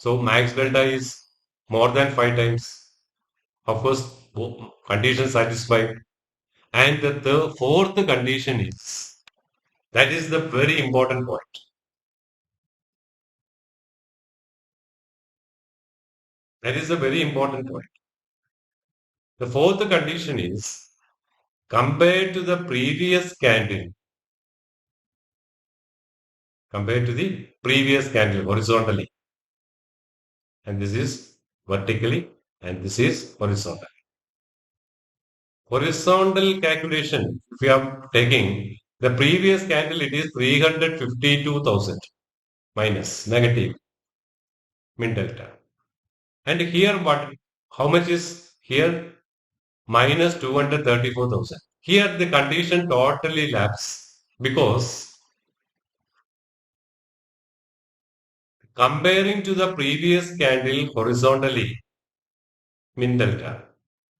So max delta is more than 5 times. Of course, condition satisfied. And the fourth condition is, that is the very important point. That is the very important point. The fourth condition is, compared to the previous candle, horizontally, and this is vertically, and this is horizontal. Horizontal calculation, if you are taking the previous candle, it is 352,000 minus negative min delta. And here what? How much is here? Minus 234,000. Here the condition totally lapses because comparing to the previous candle horizontally, min delta,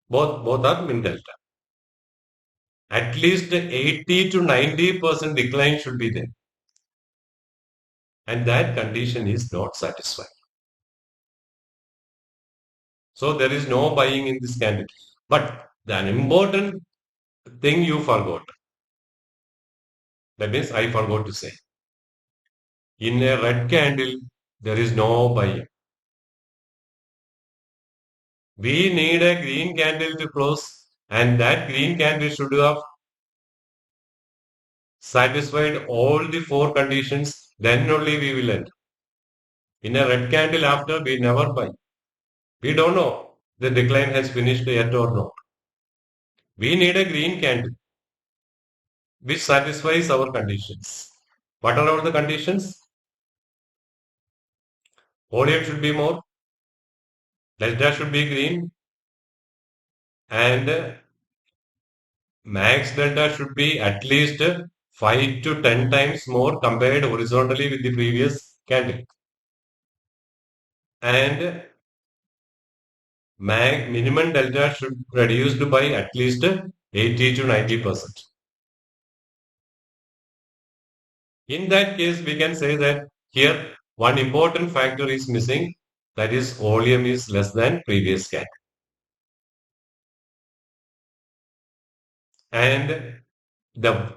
both are min delta. At least 80 to 90% decline should be there. And that condition is not satisfied. So there is no buying in this candle. But the important thing you forgot. That means I forgot to say. In a red candle, there is no buying. We need a green candle to close, and that green candle should have satisfied all the four conditions. Then only we will enter. In a red candle after, we never buy. We don't know the decline has finished yet or not. We need a green candle which satisfies our conditions. What are all the conditions? Volume should be more, delta should be green, and max delta should be at least 5 to 10 times more compared horizontally with the previous candle. And minimum delta should be reduced by at least 80 to 90%. In that case, we can say that here one important factor is missing, that is volume is less than previous candle. And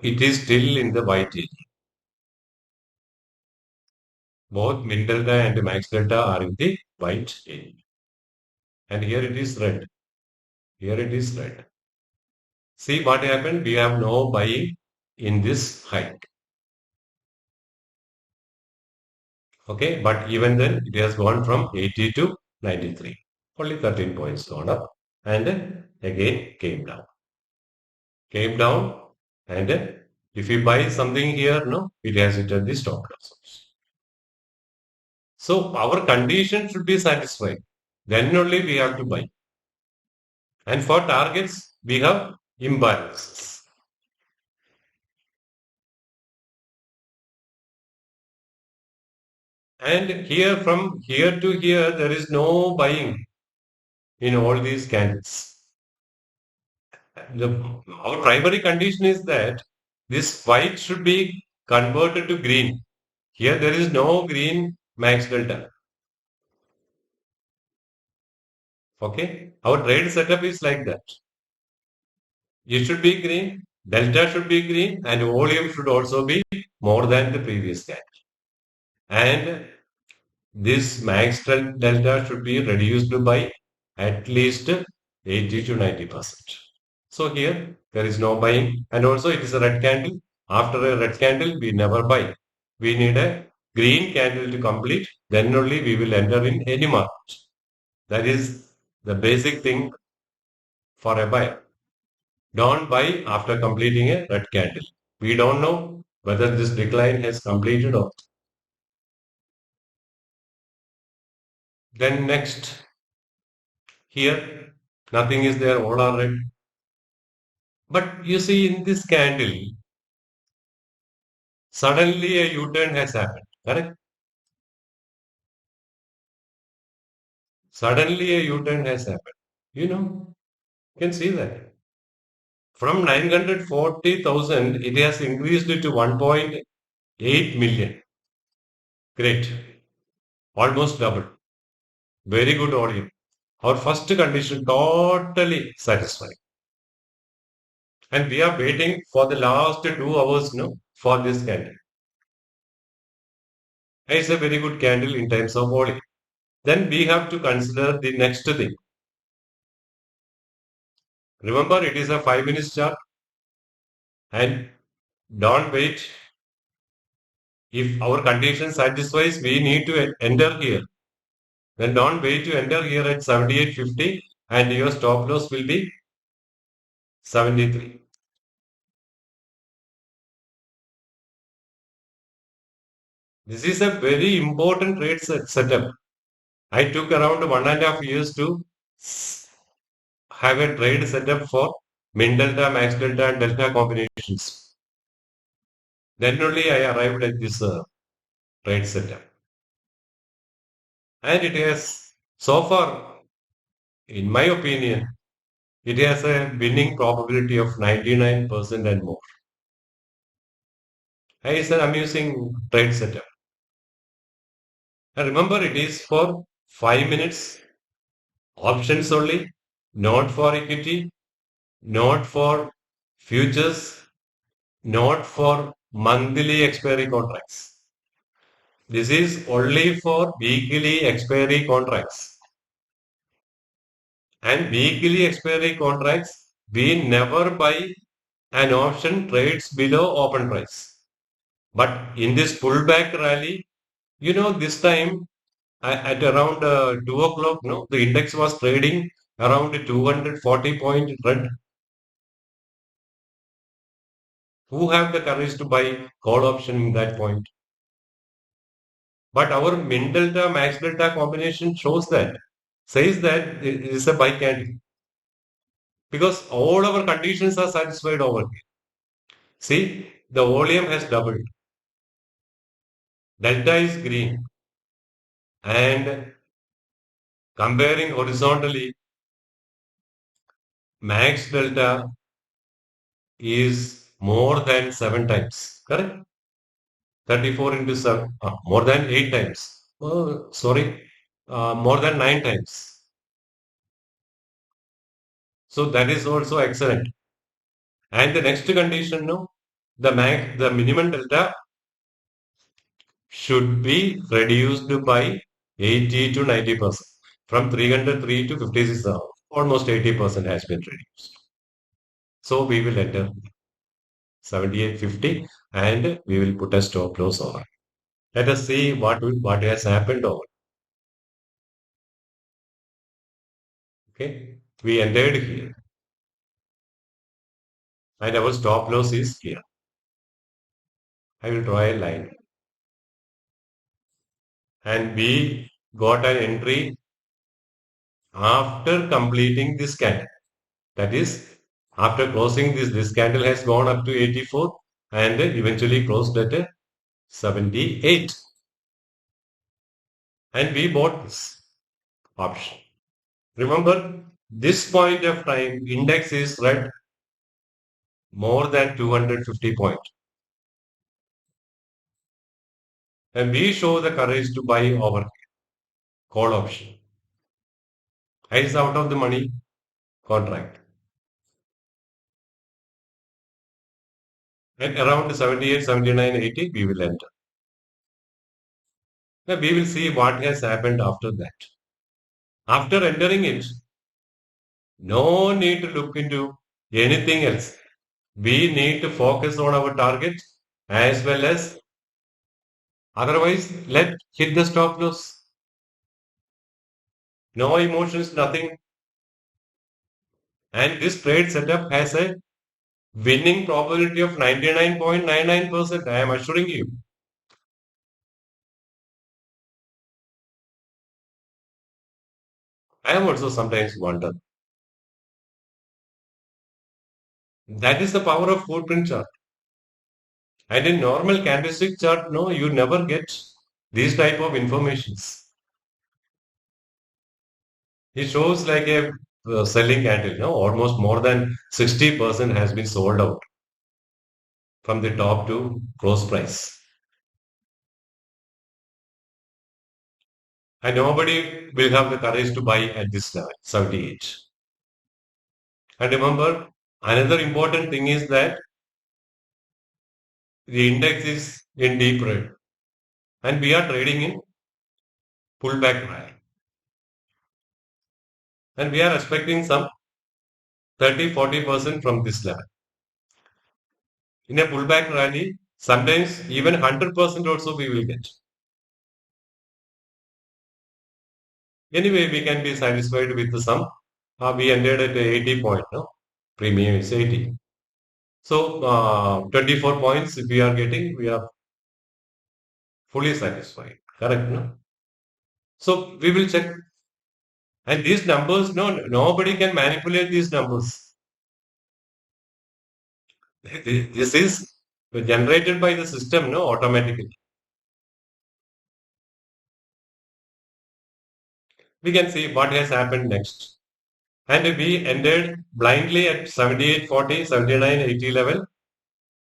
it is still in the white area. Both min delta and max delta are in the white area. And here it is red. Here it is red. See what happened? We have no buying in this hike. Okay, but even then it has gone from 80 to 93. Only 13 points gone up and again came down. Came down, and if we buy something here, no, it has hit at the stop loss. So our condition should be satisfied. Then only we have to buy. And for targets, we have imbalances. And here, from here to here, there is no buying in all these candles. Our primary condition is that this white should be converted to green. Here there is no green max delta. Okay, our trade setup is like that. It should be green, delta should be green, and volume should also be more than the previous candle. And this max delta should be reduced by at least 80 to 90%. So here there is no buying, and also it is a red candle. After a red candle, we never buy. We need a green candle to complete, then only we will enter in any market. That is the basic thing for a buyer. Don't buy after completing a red candle. We don't know whether this decline has completed or not. Then next, here nothing is there, all are red. But you see in this candle, suddenly a U-turn has happened, correct? Suddenly a U-turn has happened. You can see that. From 940,000, it has increased to 1.8 million. Great. Almost double. Very good audio. Our first condition totally satisfied. And we are waiting for the last 2 hours no, for this candle. It's a very good candle in terms of volume. Then we have to consider the next thing. Remember, it is a 5 minutes chart and don't wait. If our condition satisfies, we need to enter here. Then don't wait to enter here at 78.50 and your stop loss will be 73. This is a very important trade setup. I took around 1.5 years to have a trade setup for min delta, max delta, and delta combinations. Then only I arrived at this trade setup. And it has, so far, in my opinion, it has a winning probability of 99% and more. And it's an amusing trade setup. And remember, it is for 5 minutes, options only, not for equity, not for futures, not for monthly expiry contracts. This is only for weekly expiry contracts. And weekly expiry contracts, we never buy an option trades below open price. But in this pullback rally, this time at around 2 o'clock, no, the index was trading around 240 point red. Who have the courage to buy call option in that point? But our min delta max delta combination says that it is a buy candle because all our conditions are satisfied over here. See, the volume has doubled. Delta is green and comparing horizontally, max delta is more than 7 times. Correct? 34 into 7, more than 8 times. Oh, sorry, more than 9 times. So that is also excellent. And the next condition, no, the minimum delta should be reduced by 80 to 90%. From 303 to 56, almost 80% has been reduced. So we will enter 78.50 and we will put a stop loss over. Let us see what has happened over. Okay, we entered here and our stop loss is here. I will draw a line and we got an entry after completing this candle. That is, after closing this candle has gone up to 84 and eventually closed at 78. And we bought this option. Remember, this point of time, index is red more than 250 points. And we show the courage to buy our call option. It's out of the money contract. And around 78, 79, 80, we will enter. Now we will see what has happened after that. After entering it, no need to look into anything else. We need to focus on our target as well as otherwise let hit the stop loss. No emotions, nothing. And this trade setup has a winning probability of 99.99%. I am assuring you. I am also sometimes wonder. That is the power of footprint chart. And in normal candlestick chart, no, you never get these type of informations. It shows like a selling candle, no, almost more than 60% has been sold out from the top to close price. And nobody will have the courage to buy at this level, 78. And remember, another important thing is that the index is in deep red and we are trading in pullback rally. And we are expecting some 30-40% from this level. In a pullback rally, sometimes even 100% also we will get. Anyway, we can be satisfied with the sum. We ended at 80 point, no? Premium is 80. So 24 points if we are getting, we are fully satisfied. Correct, no? So we will check. And these numbers, no, nobody can manipulate these numbers. This is generated by the system, no, automatically. We can see what has happened next. And we ended blindly at 78.40, 79.80 level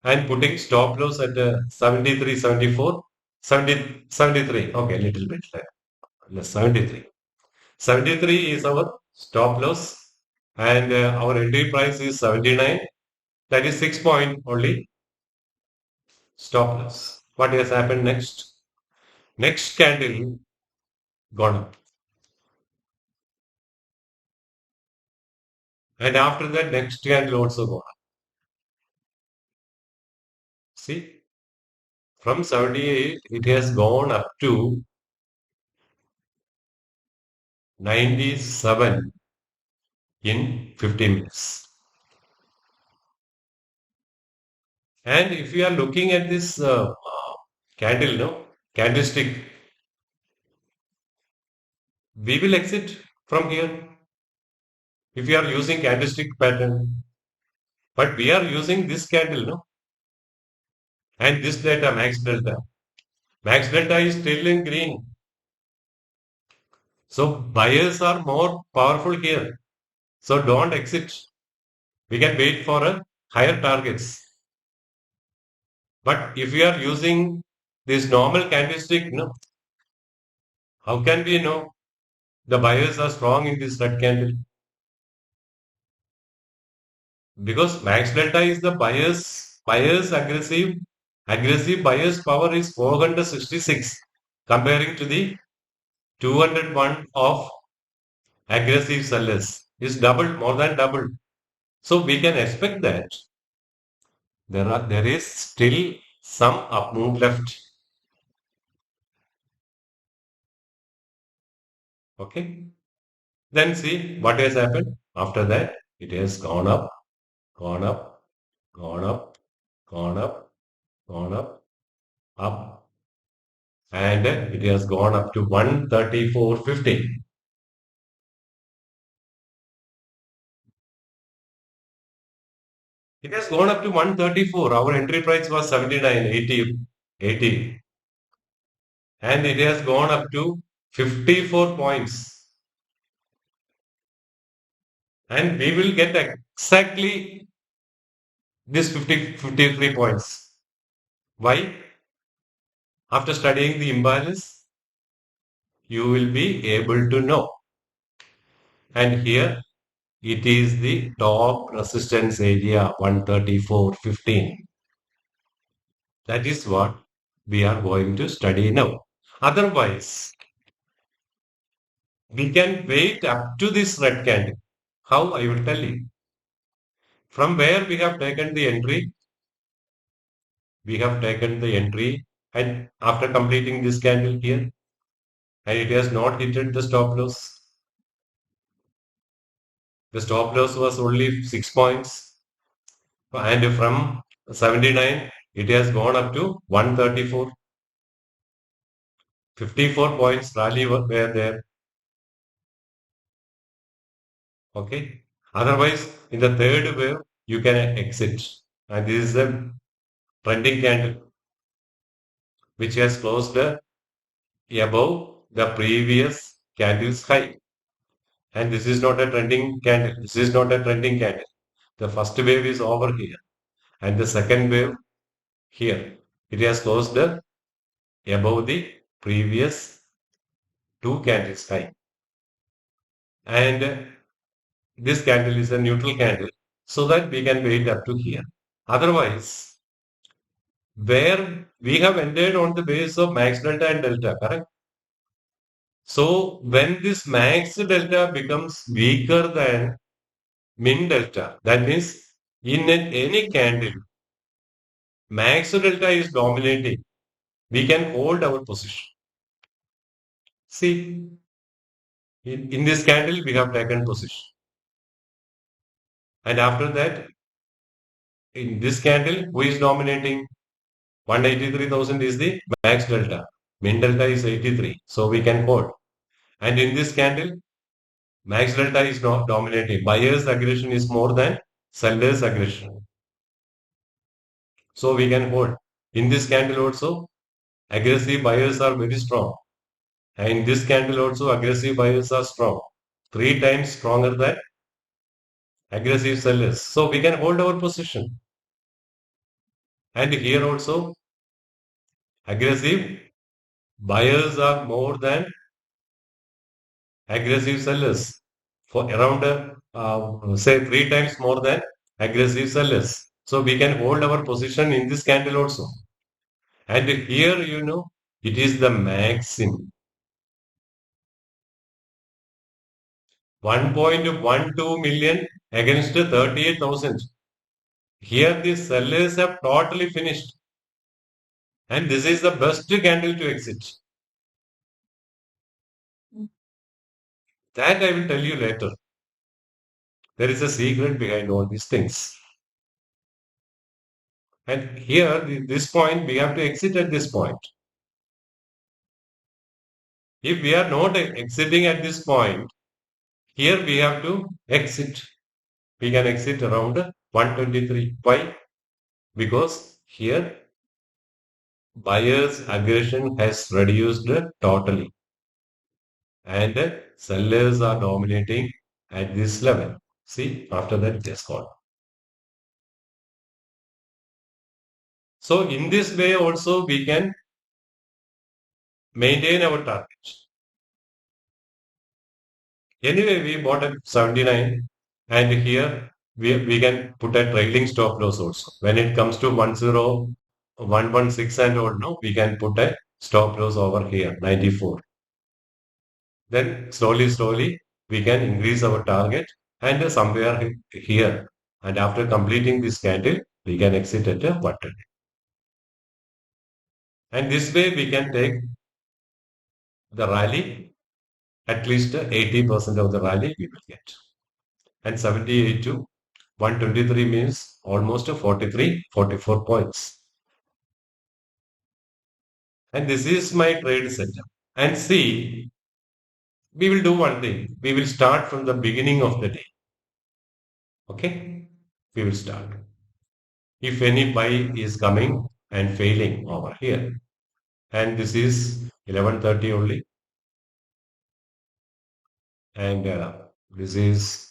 and putting stop loss at 73.74, 73. Okay, a little bit less, 73. 73 is our stop loss and our entry price is 79. That is 6 point only stop loss. What has happened next? Next candle gone up. And after that, next candle also gone up. See, from 78, it has gone up to 97 in 15 minutes. And if you are looking at this candle, no, candlestick, we will exit from here if you are using candlestick pattern. But we are using this candle, no, and this data, max delta. Max delta is still in green. So buyers are more powerful here. So don't exit. We can wait for a higher targets. But if we are using this normal candlestick, no, how can we know the buyers are strong in this red candle? Because max delta is the buyers aggressive buyers power is 466 comparing to the 201 of aggressive sellers is double, more than double. So we can expect that there is still some up move left. Okay. Then see what has happened. After that, it has gone up, gone up, gone up, gone up, gone up, up, and it has gone up to 134.50. It has gone up to 134. Our entry price was 79.80, and it has gone up to 54 points. And we will get exactly this 53 points. Why? After studying the imbalance, you will be able to know. And here it is the top resistance area 134.15. That is what we are going to study now. Otherwise, we can wait up to this red candle. How? I will tell you. From where we have taken the entry, and after completing this candle here, and it has not hit the stop loss. The stop loss was only 6 points. And from 79, it has gone up to 134. 54 points rally were there. Okay. Otherwise, in the third wave, you can exit. And this is the trending candle, which has closed above the previous candle's high. And this is not a trending candle. This is not a trending candle. The first wave is over here. And the second wave here. It has closed above the previous two candles high. And this candle is a neutral candle so that we can wait up to here. Otherwise, where we have entered on the base of max delta and delta, correct? So when this max delta becomes weaker than min delta, that means in any candle, max delta is dominating, we can hold our position. See, in this candle, we have taken position. And after that, in this candle, who is dominating? 183,000 is the max delta. Min delta is 83. So we can hold. And in this candle, max delta is not dominating. Buyer's aggression is more than seller's aggression. So we can hold. In this candle also, aggressive buyers are very strong. And in this candle also, aggressive buyers are strong. 3 times stronger than aggressive sellers. So we can hold our position. And here also, aggressive buyers are more than aggressive sellers for around say 3 times more than aggressive sellers. So we can hold our position in this candle also. And here, it is the maximum. 1.12 million against 38,000. Here the sellers have totally finished. And this is the best candle to exit. That I will tell you later. There is a secret behind all these things. And here, this point, we have to exit at this point. If we are not exiting at this point, here we have to exit. We can exit around 123. Why? Because here buyer's aggression has reduced totally and sellers are dominating at this level. See, after that it has gone. So in this way also we can maintain our target. Anyway, we bought at 79 and here we can put a trailing stop loss also. When it comes to 10116 and all, no, we can put a stop loss over here, 94. Then slowly, we can increase our target and somewhere here. And after completing this candle, we can exit at 120. And this way we can take the rally, at least 80% of the rally we will get. And 78 to 123 means almost 43, 44 points. And this is my trade setup. And see, we will do one thing. We will start from the beginning of the day. Okay? We will start. If any buy is coming and failing over here, and this is 11:30 only, and this is